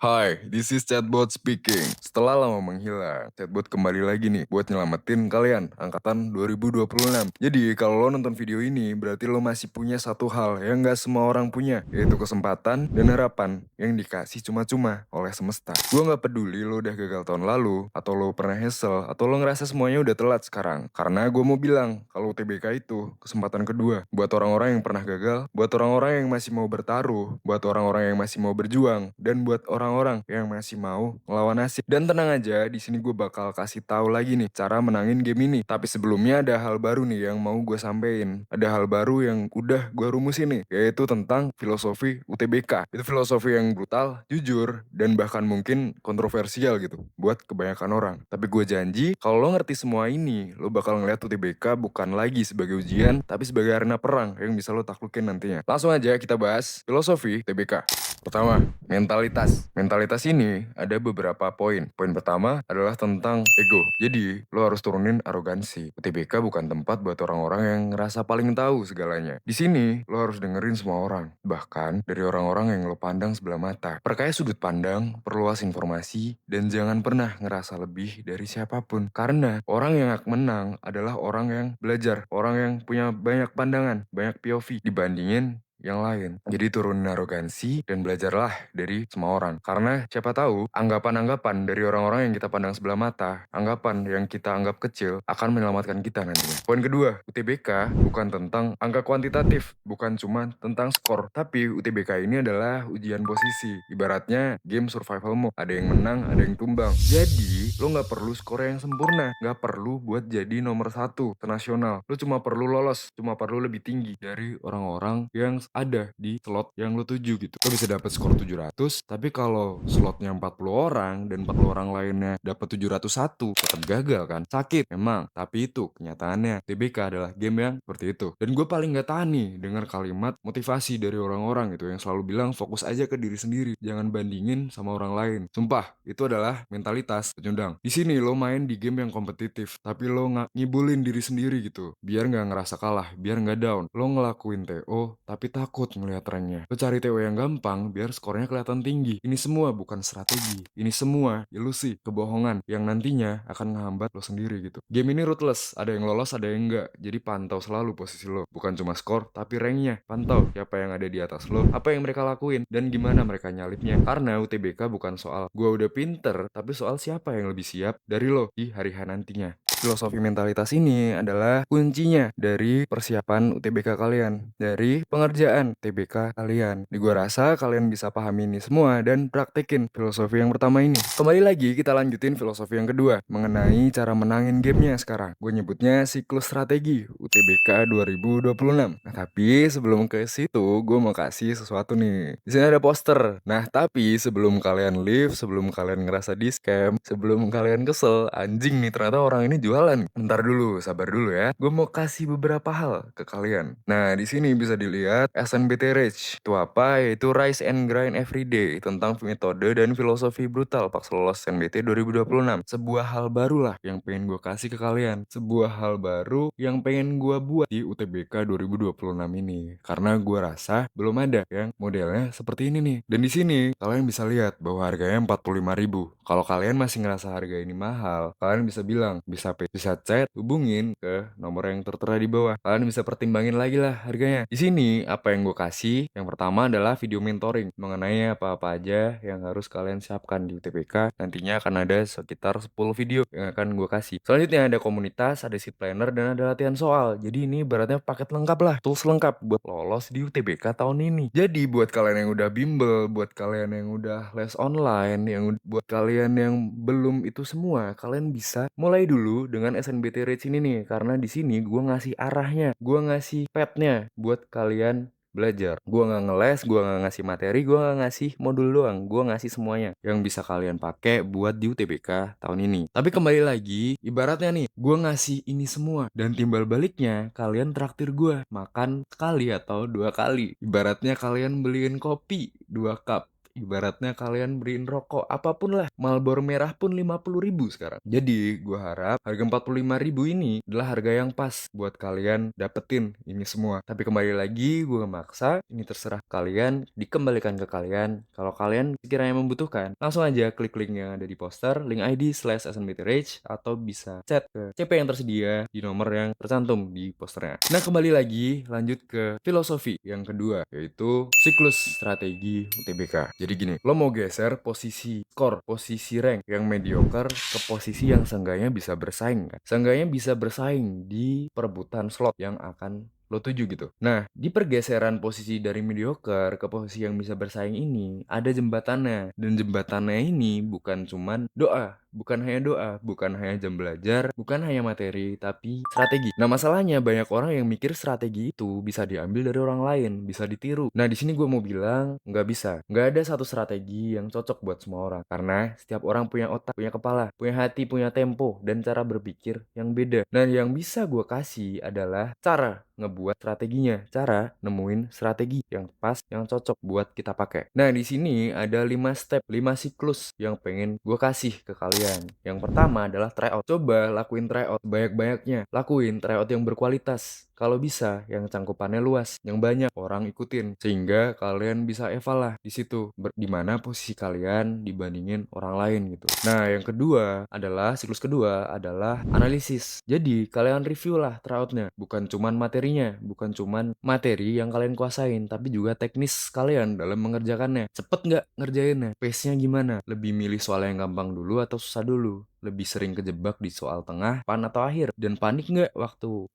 Hai, this is chatbot speaking. Setelah lama menghilang, chatbot kembali lagi nih buat nyelamatin kalian angkatan 2026. Jadi kalau lo nonton video ini, berarti lo masih punya satu hal yang nggak semua orang punya, yaitu kesempatan dan harapan yang dikasih cuma-cuma oleh semesta. Gua nggak peduli lo udah gagal tahun lalu, atau lo pernah hassle, atau lo ngerasa semuanya udah telat sekarang. Karena gue mau bilang, kalau UTBK itu kesempatan kedua buat orang-orang yang pernah gagal, buat orang-orang yang masih mau bertaruh, buat orang-orang yang masih mau berjuang, dan buat orang-orang yang masih mau ngelawan nasib. Dan tenang aja, di sini gue bakal kasih tahu lagi nih cara menangin game ini. Tapi sebelumnya ada hal baru nih yang mau gue sampein. Ada hal baru yang udah gue rumusin nih, yaitu tentang filosofi UTBK. Itu filosofi yang brutal, jujur, dan bahkan mungkin kontroversial gitu buat kebanyakan orang. Tapi gue janji, kalau lo ngerti semua ini, lo bakal ngeliat UTBK bukan lagi sebagai ujian, tapi sebagai arena perang yang bisa lo taklukin nantinya. Langsung aja kita bahas filosofi UTBK. Pertama, mentalitas. Mentalitas ini ada beberapa poin. Poin pertama adalah tentang ego. Jadi, lo harus turunin arogansi. UTBK bukan tempat buat orang-orang yang ngerasa paling tahu segalanya. Di sini, lo harus dengerin semua orang. Bahkan, dari orang-orang yang lo pandang sebelah mata. Perkaya sudut pandang, perluas informasi, dan jangan pernah ngerasa lebih dari siapapun. Karena, orang yang akan menang adalah orang yang belajar. Orang yang punya banyak pandangan, banyak POV. Dibandingin yang lain. Jadi turunin arogansi dan belajarlah dari semua orang. Karena siapa tahu anggapan-anggapan dari orang-orang yang kita pandang sebelah mata, anggapan yang kita anggap kecil akan menyelamatkan kita nantinya. Poin kedua, UTBK bukan tentang angka kuantitatif, bukan cuma tentang skor. Tapi UTBK ini adalah ujian posisi. Ibaratnya game survival mode. Ada yang menang, ada yang tumbang. Jadi lo nggak perlu skor yang sempurna, nggak perlu buat jadi nomor satu nasional. Lo cuma perlu lolos, cuma perlu lebih tinggi dari orang-orang yang ada di slot yang lo tuju gitu. Lo bisa dapat skor 700, tapi kalau slotnya 40 orang dan 40 orang lainnya dapat 701, tetap gagal kan? Sakit memang, tapi itu kenyataannya. TBK adalah game yang seperti itu. Dan gue paling gak tahan nih dengar kalimat motivasi dari orang-orang gitu yang selalu bilang fokus aja ke diri sendiri, jangan bandingin sama orang lain. Sumpah, itu adalah mentalitas pecundang. Di sini lo main di game yang kompetitif, tapi lo nggak ngibulin diri sendiri gitu, biar nggak ngerasa kalah, biar nggak down. Lo ngelakuin TO, tapi takut ngelihat ranknya. Lo cari TO yang gampang, biar skornya kelihatan tinggi. Ini semua bukan strategi. Ini semua ilusi, kebohongan, yang nantinya akan ngehambat lo sendiri gitu. Game ini ruthless, ada yang lolos, ada yang enggak. Jadi pantau selalu posisi lo. Bukan cuma skor, tapi ranknya. Pantau siapa yang ada di atas lo, apa yang mereka lakuin, dan gimana mereka nyalipnya. Karena UTBK bukan soal gua udah pinter, tapi soal siapa yang lebih siap dari lo di hari H nantinya. Filosofi mentalitas ini adalah kuncinya dari persiapan UTBK kalian, dari pengerjaan UTBK kalian. Di gua rasa kalian bisa pahami ini semua dan praktekin filosofi yang pertama ini. Kembali lagi kita lanjutin filosofi yang kedua mengenai cara menangin gamenya sekarang. Gue nyebutnya siklus strategi UTBK 2026. Nah, tapi sebelum ke situ gue mau kasih sesuatu nih. Di sini ada poster. Nah, tapi sebelum kalian leave, sebelum kalian ngerasa di scam, sebelum kalian kesel, anjing nih ternyata orang ini jualan. Bentar dulu, sabar dulu ya. Gue mau kasih beberapa hal ke kalian. Nah, di sini bisa dilihat SNBT Rage. Itu apa? Yaitu Rise and Grind Everyday, tentang metode dan filosofi brutal pas lolos SNBT 2026. Sebuah hal baru lah yang pengen gue kasih ke kalian. Sebuah hal baru yang pengen gue buat di UTBK 2026 ini. Karena gue rasa belum ada yang modelnya seperti ini nih. Dan di sini kalian bisa lihat bahwa harganya 45.000. Kalau kalian masih ngerasa harga ini mahal, kalian bisa bilang, bisa chat, hubungin ke nomor yang tertera di bawah. Kalian bisa pertimbangin lagi lah harganya. Di sini apa yang gue kasih? Yang pertama adalah video mentoring mengenai apa-apa aja yang harus kalian siapkan di UTBK. Nantinya akan ada sekitar 10 video yang akan gue kasih. Selanjutnya ada komunitas, ada sheet planner, dan ada latihan soal. Jadi ini ibaratnya paket lengkap lah, tools lengkap buat lolos di UTBK tahun ini. Jadi buat kalian yang udah bimbel, buat kalian yang udah les online, buat kalian yang belum itu semua, kalian bisa mulai dulu dengan SNBT Rate ini nih. Karena di sini gue ngasih arahnya, gue ngasih petnya buat kalian belajar. Gue nggak ngeles, gue nggak ngasih materi, gue nggak ngasih modul doang, gue ngasih semuanya yang bisa kalian pakai buat di UTBK tahun ini. Tapi kembali lagi, ibaratnya nih, gue ngasih ini semua dan timbal baliknya kalian traktir gue makan sekali atau 2 kali. Ibaratnya kalian beliin kopi 2 cup. Ibaratnya kalian beliin rokok, apapun lah, Marlboro merah pun 50.000 sekarang. Jadi, gua harap harga 45.000 ini adalah harga yang pas buat kalian dapetin ini semua. Tapi kembali lagi, gua gak maksa, ini terserah kalian, dikembalikan ke kalian. Kalau kalian sekiranya membutuhkan, langsung aja klik link yang ada di poster, link ID/SNBTRage, atau bisa chat ke CP yang tersedia di nomor yang tercantum di posternya. Nah, kembali lagi, lanjut ke filosofi yang kedua, yaitu siklus strategi UTBK. Jadi gini, lo mau geser posisi skor, posisi rank yang mediocre ke posisi yang seenggaknya bisa bersaing kan? Seenggaknya bisa bersaing di perebutan slot yang akan lo tuju gitu. Nah, di pergeseran posisi dari mediocre ke posisi yang bisa bersaing ini, ada jembatannya. Dan jembatannya ini bukan cuman doa, bukan hanya doa, bukan hanya jam belajar, bukan hanya materi, tapi strategi. Nah, masalahnya banyak orang yang mikir strategi itu bisa diambil dari orang lain, bisa ditiru. Nah, di sini gue mau bilang, nggak bisa. Nggak ada satu strategi yang cocok buat semua orang. Karena setiap orang punya otak, punya kepala, punya hati, punya tempo, dan cara berpikir yang beda. Nah, yang bisa gue kasih adalah cara ngebuat strateginya, cara nemuin strategi yang pas, yang cocok buat kita pakai. Nah, di sini ada 5 step, 5 siklus yang pengen gue kasih ke kalian. Yang pertama adalah tryout. Coba lakuin tryout banyak-banyaknya. Lakuin tryout yang berkualitas. Kalau bisa, yang cangkupannya luas, yang banyak orang ikutin, sehingga kalian bisa eval lah di situ, di mana posisi kalian dibandingin orang lain gitu. Nah, yang kedua adalah siklus kedua adalah analisis. Jadi kalian review lah tryoutnya, bukan cuman materinya, bukan cuman materi yang kalian kuasain, tapi juga teknis kalian dalam mengerjakannya. Cepet nggak ngerjainnya? Pace-nya gimana? Lebih milih soal yang gampang dulu atau susah dulu? Lebih sering kejebak di soal tengah, pan atau akhir, dan panik nggak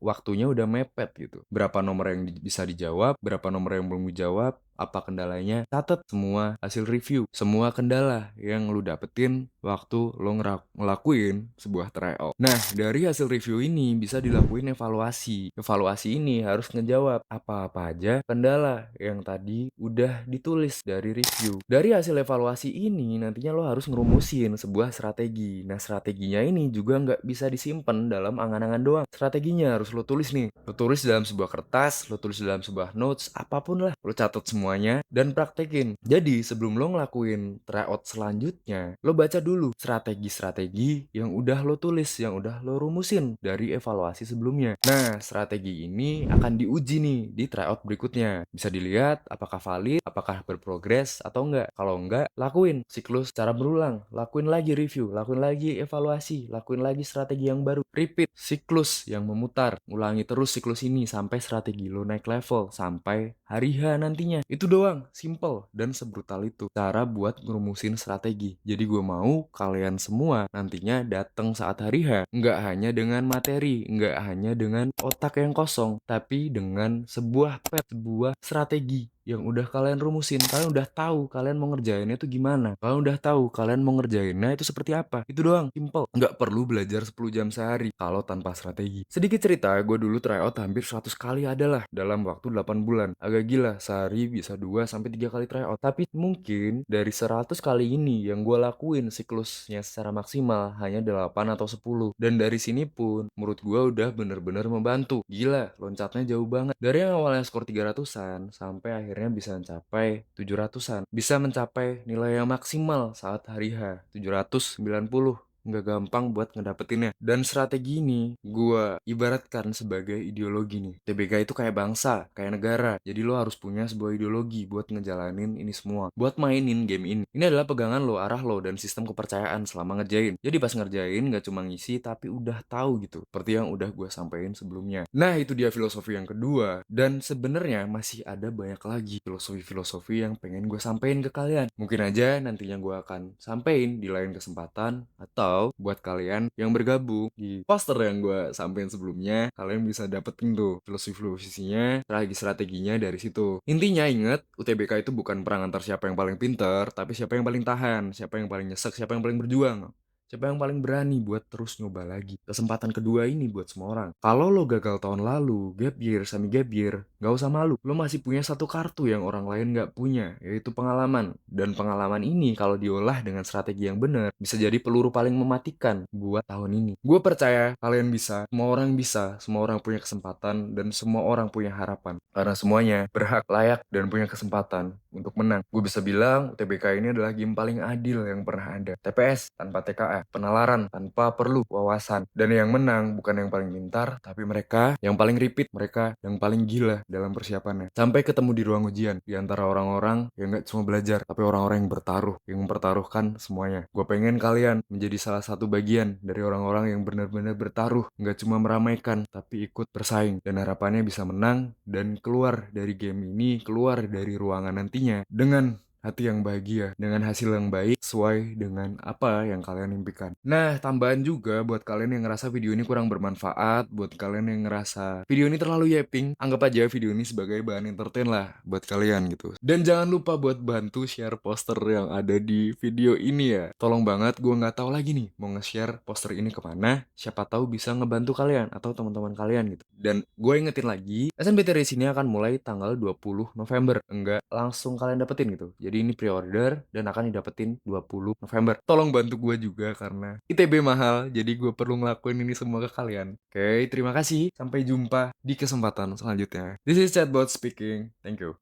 waktunya udah mepet gitu. Berapa nomor yang bisa dijawab, berapa nomor yang belum dijawab, apa kendalanya, catat semua hasil review, semua kendala yang lu dapetin waktu lo ngelakuin sebuah tryout. Nah, dari hasil review ini bisa dilakuin evaluasi. Evaluasi ini harus ngejawab apa-apa aja kendala yang tadi udah ditulis dari review. Dari hasil evaluasi ini nantinya lo harus ngerumusin sebuah strategi. Nah, strateginya ini juga nggak bisa disimpan dalam angan-angan doang. Strateginya harus lo tulis nih. Lo tulis dalam sebuah kertas, lo tulis dalam sebuah notes, apapun lah. Lo catat semuanya dan praktekin. Jadi sebelum lo ngelakuin tryout selanjutnya, lo baca dulu strategi-strategi yang udah lo tulis, yang udah lo rumusin dari evaluasi sebelumnya. Nah, strategi ini akan diuji nih di tryout berikutnya. Bisa dilihat apakah valid, apakah berprogres atau enggak. Kalau enggak, lakuin siklus secara berulang. Lakuin lagi review, lakuin lagi evaluasi, lakuin lagi strategi yang baru. Repeat, siklus yang memutar. Ulangi terus siklus ini sampai strategi lo naik level, sampai hari H nantinya. Itu doang, simple dan sebrutal itu cara buat ngerumusin strategi. Jadi gue mau kalian semua nantinya datang saat hari H, nggak hanya dengan materi, nggak hanya dengan otak yang kosong, tapi dengan sebuah sebuah strategi yang udah kalian rumusin. Kalian udah tahu kalian mau ngerjainnya itu gimana. Kalian udah tahu kalian mau ngerjainnya itu seperti apa. Itu doang, simple. Nggak perlu belajar 10 jam sehari kalau tanpa strategi. Sedikit cerita, gue dulu tryout hampir 100 kali adalah dalam waktu 8 bulan. Agak gila, sehari bisa 2 sampai 3 kali tryout. Tapi mungkin dari 100 kali ini yang gue lakuin siklusnya secara maksimal hanya 8 atau 10. Dan dari sini pun menurut gue udah bener-bener membantu. Gila, loncatnya jauh banget. Dari yang awalnya skor 300-an sampai akhirnya bisa mencapai 700-an. Bisa mencapai nilai yang maksimal saat hari H, 790. Nggak gampang buat ngedapetinnya. Dan strategi ini gue ibaratkan sebagai ideologi nih. TBK itu kayak bangsa, kayak negara. Jadi lo harus punya sebuah ideologi buat ngejalanin ini semua, buat mainin game ini. Ini adalah pegangan lo, arah lo, dan sistem kepercayaan selama ngerjain. Jadi pas ngerjain nggak cuma ngisi, tapi udah tahu gitu. Seperti yang udah gue sampein sebelumnya. Nah, itu dia filosofi yang kedua. Dan sebenarnya masih ada banyak lagi filosofi-filosofi yang pengen gue sampein ke kalian. Mungkin aja nantinya gue akan sampein di lain kesempatan, atau buat kalian yang bergabung di poster yang gue sampein sebelumnya, kalian bisa dapetin tuh filosofi-filosofisinya, strategi-strateginya dari situ. Intinya inget, UTBK itu bukan perang antar siapa yang paling pinter, tapi siapa yang paling tahan, siapa yang paling nyesek, siapa yang paling berjuang. Siapa yang paling berani buat terus nyoba lagi? Kesempatan kedua ini buat semua orang. Kalau lo gagal tahun lalu, gap year, semi gap year, nggak usah malu. Lo masih punya satu kartu yang orang lain nggak punya, yaitu pengalaman. Dan pengalaman ini kalau diolah dengan strategi yang benar, bisa jadi peluru paling mematikan buat tahun ini. Gue percaya kalian bisa, semua orang punya kesempatan, dan semua orang punya harapan. Karena semuanya berhak, layak, dan punya kesempatan untuk menang. Gue bisa bilang UTBK ini adalah game paling adil yang pernah ada. TPS tanpa TKA, penalaran tanpa perlu wawasan. Dan yang menang bukan yang paling pintar, tapi mereka yang paling repeat, mereka yang paling gila dalam persiapannya. Sampai ketemu di ruang ujian, di antara orang-orang yang gak cuma belajar, tapi orang-orang yang bertaruh, yang mempertaruhkan semuanya. Gue pengen kalian menjadi salah satu bagian dari orang-orang yang benar-benar bertaruh, gak cuma meramaikan, tapi ikut bersaing. Dan harapannya bisa menang dan keluar dari game ini, keluar dari ruangan nantinya dengan hati yang bahagia, dengan hasil yang baik, sesuai dengan apa yang kalian impikan. Nah, tambahan juga buat kalian yang ngerasa video ini kurang bermanfaat, buat kalian yang ngerasa video ini terlalu yeping, anggap aja video ini sebagai bahan entertain lah buat kalian gitu. Dan jangan lupa buat bantu share poster yang ada di video ini ya. Tolong banget, gue nggak tahu lagi nih mau nge-share poster ini kemana, siapa tahu bisa ngebantu kalian atau teman-teman kalian gitu. Dan gue ingetin lagi, SNBT Race ini akan mulai tanggal 20 November. Enggak langsung kalian dapetin gitu. Jadi ini pre-order dan akan didapetin 20 November. Tolong bantu gue juga karena ITB mahal, jadi gue perlu ngelakuin ini semua ke kalian. Oke, terima kasih. Sampai jumpa di kesempatan selanjutnya. This is Chatbot speaking. Thank you.